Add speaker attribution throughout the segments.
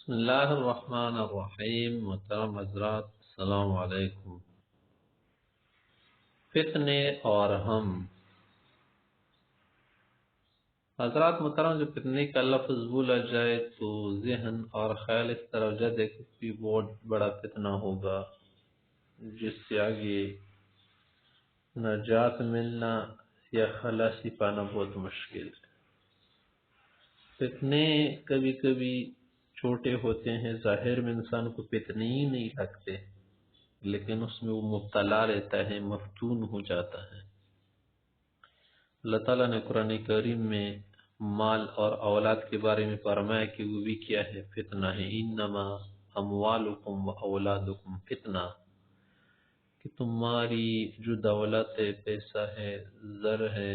Speaker 1: بسم اللہ الرحمن الرحیم، محترم حضرات السلام علیکم۔ فتنے اور ہم حضرات محترم، جو فتنے کا لفظ بولا جائے تو ذہن اور خیال اس طرف جاتے کہ کوئی بہت بڑا فتنہ ہوگا جس سے آگے نجات ملنا یا خلاصی پانا بہت مشکل ہے۔ فتنے کبھی کبھی چھوٹے ہوتے ہیں، ظاہر میں انسان کو فتنے ہی نہیں لگتے، لیکن اس میں وہ مبتلا رہتا ہے، مفتون ہو جاتا ہے۔ اللہ تعالیٰ نے قرآن کریم میں مال اور اولاد کے بارے میں فرمایا کہ وہ بھی کیا ہے، فتنہ ہے۔ انما اموالکم و اولادکم فتنہ، کہ تمہاری جو دولت ہے، پیسہ ہے، زر ہے،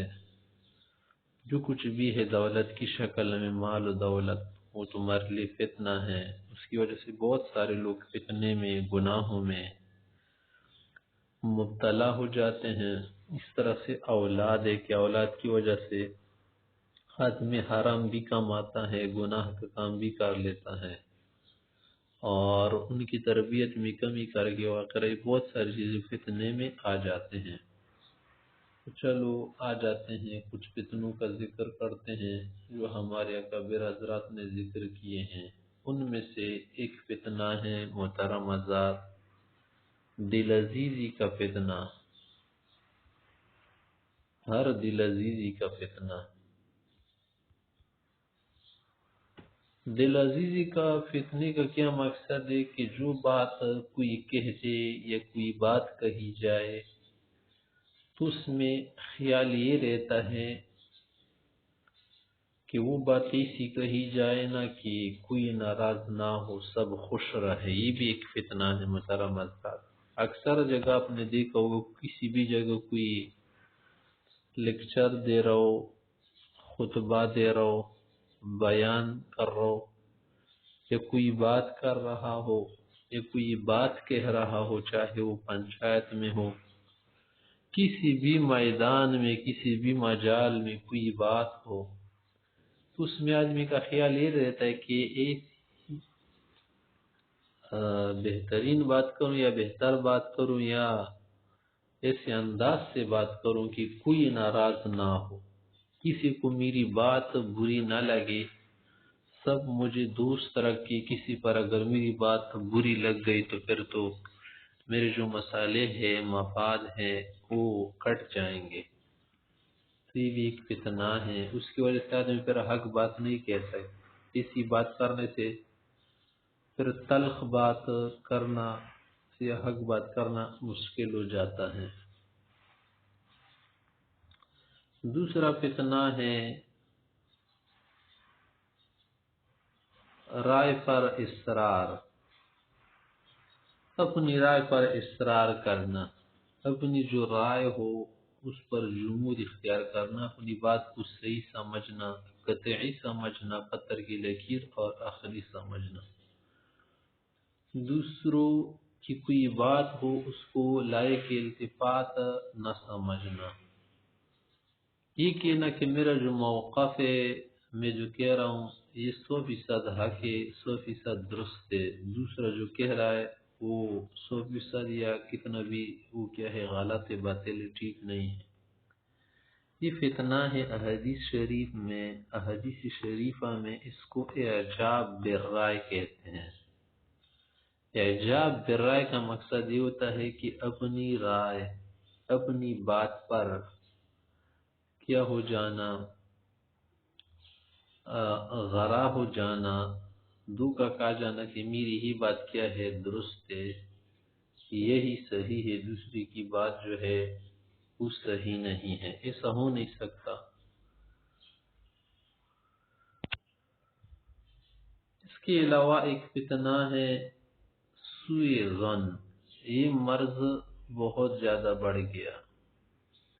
Speaker 1: جو کچھ بھی ہے دولت کی شکل میں، مال و دولت، وہ تمہارے لیے فتنہ ہے۔ اس کی وجہ سے بہت سارے لوگ فتنے میں، گناہوں میں مبتلا ہو جاتے ہیں۔ اس طرح سے اولاد ہے کہ اولاد کی وجہ سے آدمی حرام بھی کماتا ہے، گناہ کا کام بھی کر لیتا ہے، اور ان کی تربیت میں کمی کر کے وغیرہ بہت ساری چیزیں فتنے میں آ جاتے ہیں۔ تو چلو آ جاتے ہیں، کچھ فتنوں کا ذکر کرتے ہیں جو ہمارے اکابر حضرات نے ذکر کیے ہیں۔ ان میں سے ایک فتنہ ہے محترم حضرات، دل عزیزی کا فتنہ، ہر دل عزیزی کا فتنہ۔ دل عزیزی کا فتنے کا کیا مقصد ہے کہ جو بات کوئی کہہ دے یا کوئی بات کہی جائے تو اس میں خیال یہ رہتا ہے کہ وہ بات ایسی کہی جائے نا کہ کوئی ناراض نہ ہو، سب خوش رہے۔ یہ بھی ایک فتنہ ہے محترم حضرات۔ اکثر جگہ آپ نے دیکھا ہوگا، کسی بھی جگہ کوئی لیکچر دے رہا ہو، خطبہ دے رہا ہو، بیان کر رہا ہو، یا کوئی بات کر رہا ہو، یا کوئی بات کہہ رہا ہو، چاہے وہ پنچایت میں ہو، کسی بھی میدان میں، کسی بھی مجال میں کوئی بات ہو، تو اس میں آدمی کا خیال یہ رہتا ہے کہ ایک بہترین بات کروں یا بہتر بات کروں، یا ایسے انداز سے بات کروں کہ کوئی ناراض نہ ہو، کسی کو میری بات بری نہ لگے، سب مجھے دوست رکھے۔ کسی پر اگر میری بات بری لگ گئی تو پھر تو میرے جو مسئلے ہیں، مفاد ہیں، وہ کٹ جائیں گے۔ تو یہ بھی ایک فتنہ ہے۔ اس کی وجہ سے آدمی پھر حق بات نہیں کہہ سکتے، اسی بات کرنے سے پھر تلخ بات کرنا یا حق بات کرنا مشکل ہو جاتا ہے۔ دوسرا فتنہ ہے رائے پر اصرار، اپنی رائے پر اصرار کرنا، اپنی جو رائے ہو اس پر جمود اختیار کرنا، اپنی بات کو صحیح سمجھنا، قطعی سمجھنا، پتھر کی لکیر اور آخری سمجھنا۔ دوسروں کی کوئی بات ہو اس کو لائق التفات نہ سمجھنا، یہ کہنا کہ میرا جو موقف ہے، میں جو کہہ رہا ہوں یہ 100% حق ہے، 100% درست ہے، دوسرا جو کہہ رہا ہے وہ 100% یا کتنا بھی وہ کیا ہے، غلط ہے، باطل ہے، ٹھیک نہیں ہے۔ یہ فتنہ ہے۔ احادیث شریف میں، احادیث شریفہ میں اس کو اعجاب بالرائے کہتے ہیں۔ اعجاب بالرائے کا مقصد یہ ہوتا ہے کہ اپنی رائے، اپنی بات پر کیا ہو جانا، غرا ہو جانا، دھوکا کھا جانا کہ میری ہی بات کیا ہے، درست ہے، یہی صحیح ہے، دوسری کی بات جو ہے وہ صحیح نہیں ہے۔ ایسا ہو نہیں سکتا۔ اس کے علاوہ ایک فتنہ ہے سوء ظن۔ یہ مرض بہت زیادہ بڑھ گیا۔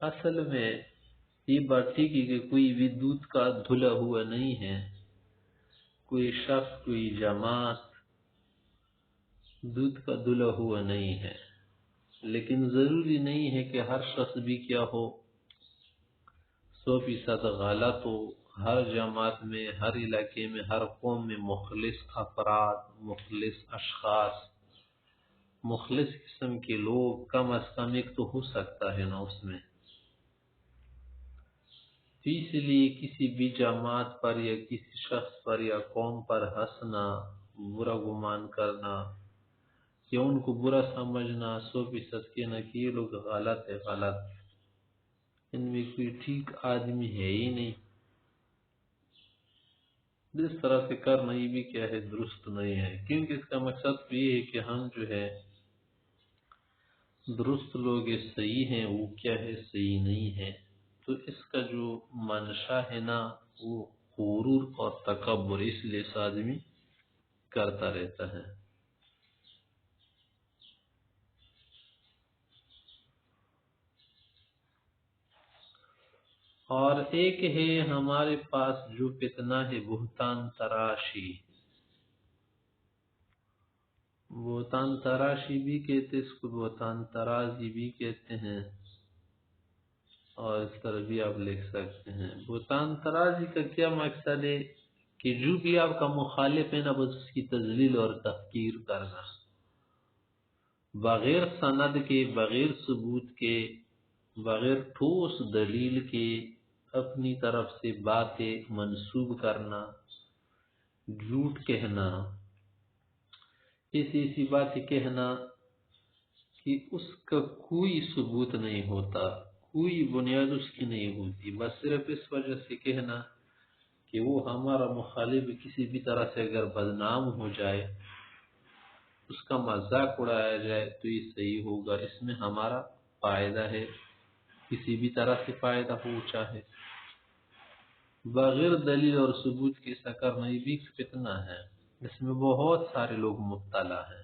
Speaker 1: اصل میں یہ بات ٹھیک ہے کہ کوئی بھی دودھ کا دھلا ہوا نہیں ہے، کوئی شخص، کوئی جماعت دودھ کا دھلا ہوا نہیں ہے، لیکن ضروری نہیں ہے کہ ہر شخص بھی کیا ہو، 100% غلط ہو، ہر جماعت میں، ہر علاقے میں، ہر قوم میں مخلص افراد، مخلص اشخاص، مخلص قسم کے لوگ کم از کم ایک تو ہو سکتا ہے نا اس میں. تو اس لیے کسی بھی جماعت پر یا کسی شخص پر یا قوم پر ہنسنا، برا گمان کرنا یا ان کو برا سمجھنا 100% کہنا کہ یہ لوگ غلط ہے، غلط، ان میں کوئی ٹھیک آدمی ہے ہی نہیں، اس طرح سے کرنا یہ بھی کیا ہے، درست نہیں ہے. کیونکہ اس کا مقصد تو یہ ہے کہ ہم جو ہے درست لوگ صحیح ہیں، وہ کیا ہے، صحیح نہیں ہے. تو اس کا جو منشا ہے نا وہ غرور اور تکبر، اس لیے اس آدمی کرتا رہتا ہے. اور ایک ہے ہمارے پاس جو فتنہ ہے بہتان تراشی. بہتان تراشی بھی کہتے اس کو، بہتان ترازی بھی کہتے ہیں، اور اس طرح بھی آپ لکھ سکتے ہیں. بہتان ترازی کا کیا مقصد ہے کہ جو بھی آپ کا مخالف ہے نا بس اس کی تذلیل اور تحقیر کرنا، بغیر سند کے، بغیر ثبوت کے، بغیر ٹھوس دلیل کے اپنی طرف سے باتیں منسوب کرنا، جھوٹ کہنا، ایسی باتیں کہنا کہ اس کا کوئی ثبوت نہیں ہوتا، کوئی بنیاد اس کی نہیں ہوتی، بس صرف اس وجہ سے کہنا کہ وہ ہمارا مخالف کسی بھی طرح سے اگر بدنام ہو جائے، اس کا مذاق اڑایا جائے تو یہ صحیح ہوگا، اس میں ہمارا فائدہ ہے، کسی بھی طرح سے فائدہ ہو چاہے. بغیر دلیل اور ثبوت کے ایسا کرنا یہ بھی فتنہ ہے، اس میں بہت سارے لوگ مبتلا ہیں.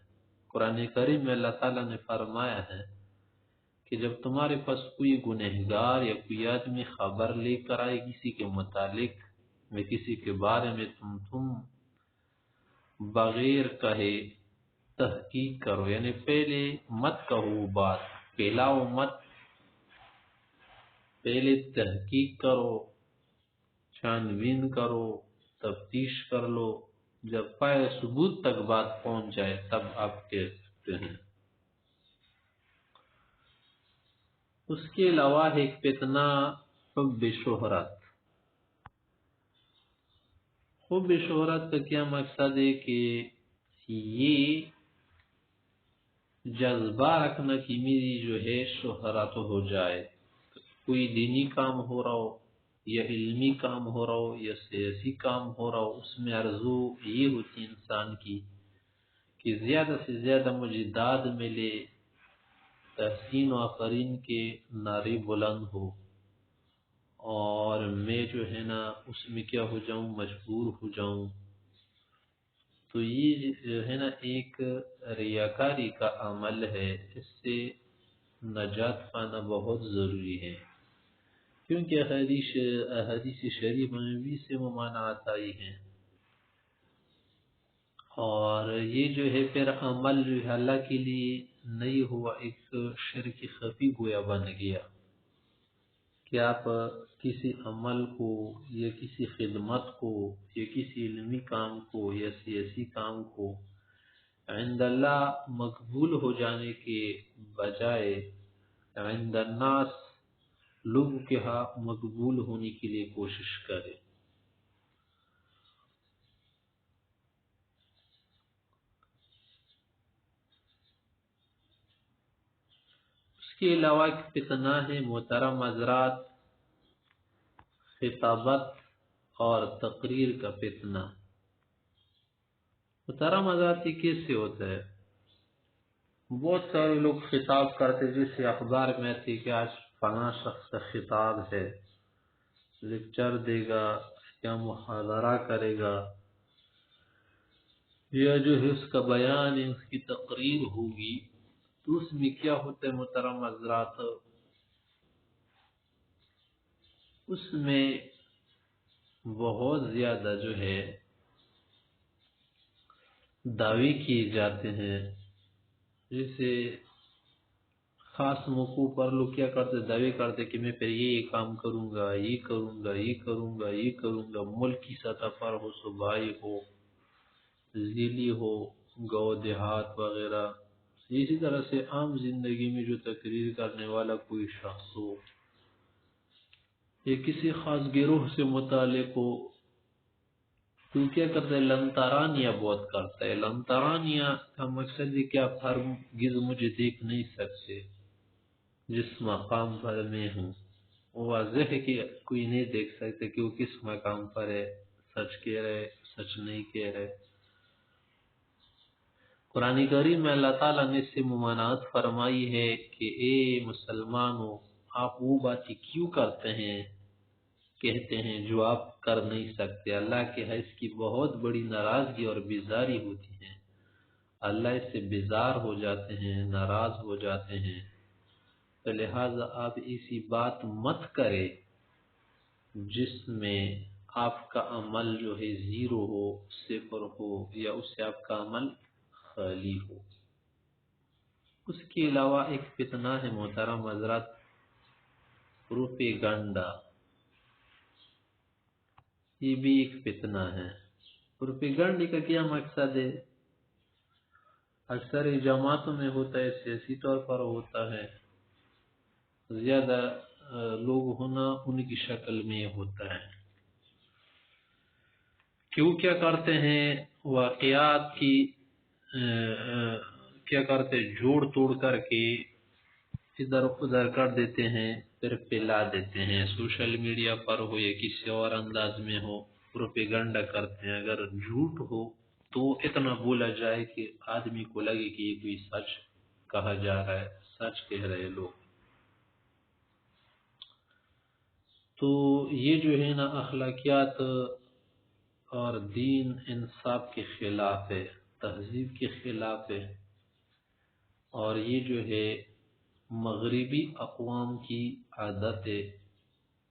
Speaker 1: قرآن کریم میں اللہ تعالیٰ نے فرمایا ہے کہ جب تمہارے پاس کوئی گنہگار یا کوئی آدمی خبر لے کر آئے کسی کے متعلق میں، کسی کے بارے میں، تم بغیر کہے تحقیق کرو، یعنی پہلے مت کہو بات، پھیلاؤ مت، پہلے تحقیق کرو، چھان بین کرو، تفتیش کر لو، جب پائے ثبوت تک بات پہنچ جائے تب آپ کہہ سکتے ہیں. اس کے علاوہ ایک فتنہ حب شہرت. حب شہرت کا کیا مقصد ہے کہ یہ جذبہ رکھنا کہ میری جو ہے شہرت ہو جائے، کوئی دینی کام ہو رہا ہو یا علمی کام ہو رہا ہو یا سیاسی کام ہو رہا ہو، اس میں آرزو یہ ہوتی انسان کی کہ زیادہ سے زیادہ مجھے داد ملے، تحسین و آفرین کے نعرے بلند ہو، اور میں جو ہے نا اس میں کیا ہو جاؤں، مجبور ہو جاؤں. تو یہ جو ہے نا ایک ریاکاری کا عمل ہے، اس سے نجات پانا بہت ضروری ہے، کیونکہ احادیث شریف میں بھی سے ممانعات آئی ہیں. اور یہ جو ہے پھر عمل جو ہے اللہ کے لیے نہیں ہوا، ایک شرک خفی گویا بن گیا کہ آپ کسی عمل کو یا کسی خدمت کو یا کسی علمی کام کو یا سیاسی کام کو عند اللہ مقبول ہو جانے کے بجائے عند الناس لوگوں کے ہاں مقبول ہونے کے لیے کوشش کرے. اس کے علاوہ ایک فتنہ ہے محترم حضرات، خطابت اور تقریر کا فتنہ. محترم حضرات یہ کیسے ہوتا ہے؟ بہت سارے لوگ خطاب کرتے، جیسے اخبار میں آتے کہ آج فلاں شخص کا خطاب ہے، لیکچر دے گا یا محاضرہ کرے گا یا جو ہے اس کا بیان ہے، اس کی تقریر ہوگی. تو اس میں کیا ہوتا ہے محترم حضرات، اس میں بہت زیادہ جو ہے دعوے کیے جاتے ہیں، جیسے خاص موقعوں پر لوگ کیا کرتے، دعوے کرتے کہ میں پھر یہ کام کروں گا، یہ کروں گا، یہ کروں گا، یہ کروں گا، ملک کی سطح پر ہو، صوبائی ہو، ضلعی ہو، گاؤں دیہات وغیرہ، اسی طرح سے عام زندگی میں جو تقریر کرنے والا کوئی شخص ہو یا کسی خاص گروہ سے متعلق ہو، تو کیا کرتا ہے، لنتارانیاں بہت کرتا ہے۔ لنتارانیاں کا مقصد ہے کہ آپ ہرگز مجھے دیکھ نہیں سکتے جس مقام پر میں ہوں۔ واضح ہے کہ کوئی نہیں دیکھ سکتے کہ وہ کس مقام پر ہے، سچ کہہ رہے سچ نہیں کہہ رہے۔ قرآن کریم میں اللہ تعالیٰ نے اس سے ممانعت فرمائی ہے کہ اے مسلمانوں، آپ وہ باتیں کیوں کرتے ہیں، کہتے ہیں جو آپ کر نہیں سکتے۔ اللہ کے ہے اس کی بہت بڑی ناراضگی اور بیزاری ہوتی ہے، اللہ اس سے بیزار ہو جاتے ہیں، ناراض ہو جاتے ہیں۔ تو لہٰذا آپ ایسی بات مت کرے جس میں آپ کا عمل جو ہے زیرو ہو، صفر ہو، یا اس سے آپ کا عمل خالی ہو۔ اس کے علاوہ ایک فتنہ ہے محترم حضرات، پروپیگنڈا، یہ بھی ایک فتنہ ہے۔ پروپیگنڈے کا کیا مقصد ہے؟ اکثر جماعتوں میں ہوتا ہے، سیاسی طور پر ہوتا ہے، زیادہ لوگ ہونا ان کی شکل میں ہوتا ہے کہ وہ کیا کرتے ہیں، واقعات کی کیا کرتے، جوڑ توڑ کر کے ادھر ادھر کر دیتے ہیں، پھر پھیلا دیتے ہیں، سوشل میڈیا پر ہو یا کسی اور انداز میں ہو، پروپیگنڈا کرتے ہیں۔ اگر جھوٹ ہو تو اتنا بولا جائے کہ آدمی کو لگے کہ یہ کوئی سچ کہا جا رہا ہے، سچ کہہ رہے لوگ۔ تو یہ جو ہے نا اخلاقیات اور دین انصاف کے خلاف ہے، تہذیب کے خلاف ہے، اور یہ جو ہے مغربی اقوام کی عادت ہے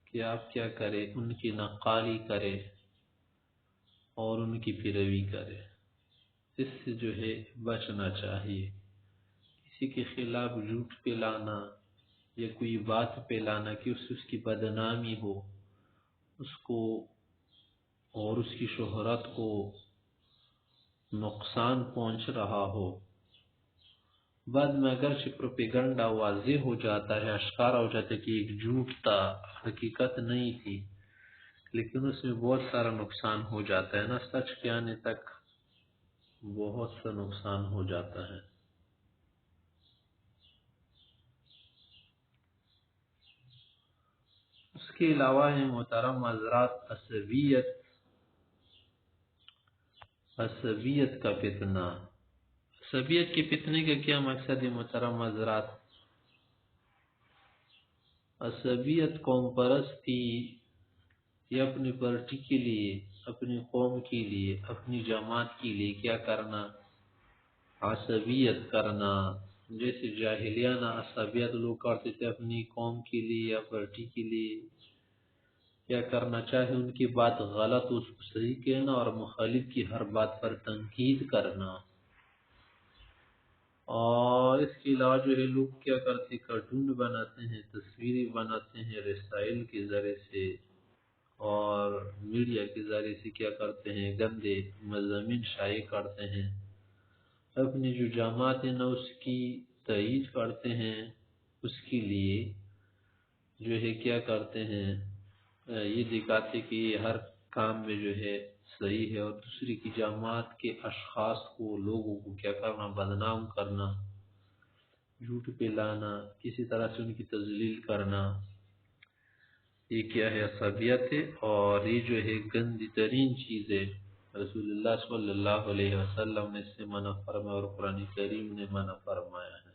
Speaker 1: کہ آپ کیا کریں، ان کی نقالی کرے اور ان کی پیروی کرے۔ اس سے جو ہے بچنا چاہیے۔ کسی کے خلاف جھوٹ پھیلانا یا کوئی بات پھیلانا کہ اس کی بدنامی ہو، اس کو اور اس کی شہرت کو نقصان پہنچ رہا ہو، بعد میں اگرچہ پروپیگنڈا واضح ہو جاتا ہے، اشکارا ہو جاتا ہے کہ ایک جھوٹ تھا، حقیقت نہیں تھی، لیکن اس میں بہت سارا نقصان ہو جاتا ہے نا، سچ کے آنے تک بہت سا نقصان ہو جاتا ہے۔ اس کے علاوہ ہے محترم حضرات عصبیت کا فتنہ۔ عصبیت کے فتنے کا کیا مقصد ہے محترم حضرات؟ عصبیت قوم پرستی یا اپنی پارٹی کے لیے، اپنی قوم کے لیے، اپنی جماعت کے لیے کیا کرنا، عصبیت کرنا۔ جیسے جاہلیانہ عصبیت لوگ کرتے تھے اپنی قوم کے لیے یا پارٹی کے لیے، کیا کرنا چاہے ان کی بات غلط اس کو صحیح کہنا اور مخالف کی ہر بات پر تنقید کرنا۔ اور اس کے علاوہ جو ہے لوگ کیا کرتے، کارٹون بناتے ہیں، تصویریں بناتے ہیں، رسائل کے ذریعے سے اور میڈیا کے ذریعے سے کیا کرتے ہیں، گندے مضامین شائع کرتے ہیں، اپنی جو جماعت ہے نا اس کی تائید کرتے ہیں، اس کے لیے جو ہے کیا کرتے ہیں، یہ دکھاتے کہ یہ ہر کام میں جو ہے صحیح ہے، اور دوسری کی جماعت کے اشخاص کو، لوگوں کو کیا کرنا، بدنام کرنا، جھوٹ پھیلانا، کسی طرح سے ان کی تذلیل کرنا۔ یہ کیا ہے، عصبیت ہے، اور یہ جو ہے گندی ترین چیز ہے۔ رسول اللہ صلی اللہ علیہ وسلم نے اس سے منع فرمایا اور قرآن کریم نے منع فرمایا ہے۔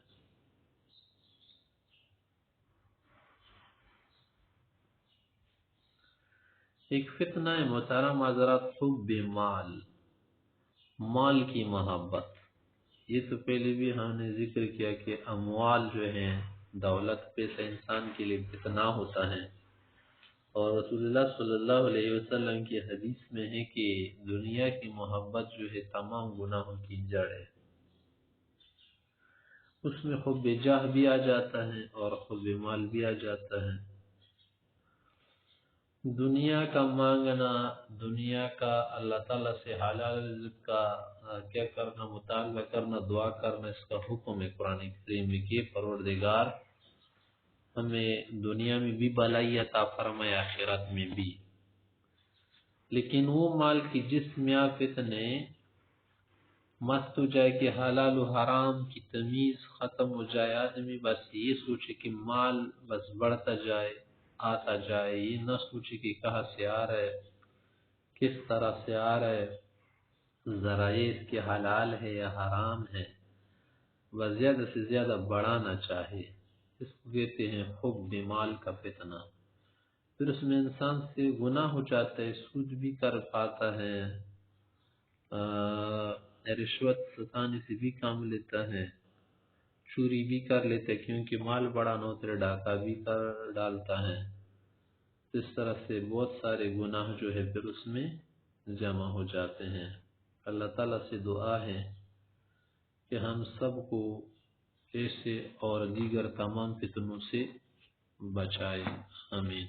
Speaker 1: ایک فتنہ ہے محترم حضرات، حب مال کی محبت۔ یہ تو پہلے بھی ہم نے ذکر کیا کہ اموال جو ہیں، دولت، پیسہ انسان کے لیے فتنہ ہوتا ہے، اور رسول اللہ صلی اللہ علیہ وسلم کی حدیث میں ہے کہ دنیا کی محبت جو ہے تمام گناہوں کی جڑ ہے۔ اس میں حب جاہ بھی آ جاتا ہے اور حب مال بھی آ جاتا ہے۔ دنیا کا مانگنا، دنیا کا اللہ تعالیٰ سے حلال رزق کا کیا کرنا، مطالبہ کرنا، دعا کرنا، اس کا حکم ہے قرآن کریم میں کہ پروردگار ہمیں دنیا میں بھی بھلائی عطا فرمائے، آخرت میں بھی۔ لیکن وہ مال کی جس میں آفت نے مست ہو جائے کہ حلال و حرام کی تمیز ختم ہو جائے، آدمی بس یہ سوچے کہ مال بس بڑھتا جائے، آتا جائے، یہ نہ سوچے کہ کہاں سے آ رہا ہے، کس طرح سے آ رہا ہے، ذرائع اس کے حلال ہے یا حرام ہے، وہ زیادہ سے زیادہ بڑھانا چاہے۔ اس کو کہتے ہیں حب مال کا فتنہ۔ پھر اس میں انسان سے گناہ ہو جاتا ہے، سود بھی کر پاتا ہے، رشوت ستانے سے بھی کام لیتا ہے، چوری بھی کر لیتا ہے، کیونکہ مال بڑا نہ ہوتا ہے، ڈاکہ بھی کر ڈالتا ہے۔ اس طرح سے بہت سارے گناہ جو ہے پھر اس میں جمع ہو جاتے ہیں۔ اللہ تعالیٰ سے دعا ہے کہ ہم سب کو ایسے اور دیگر تمام فتنوں سے بچائے، آمین۔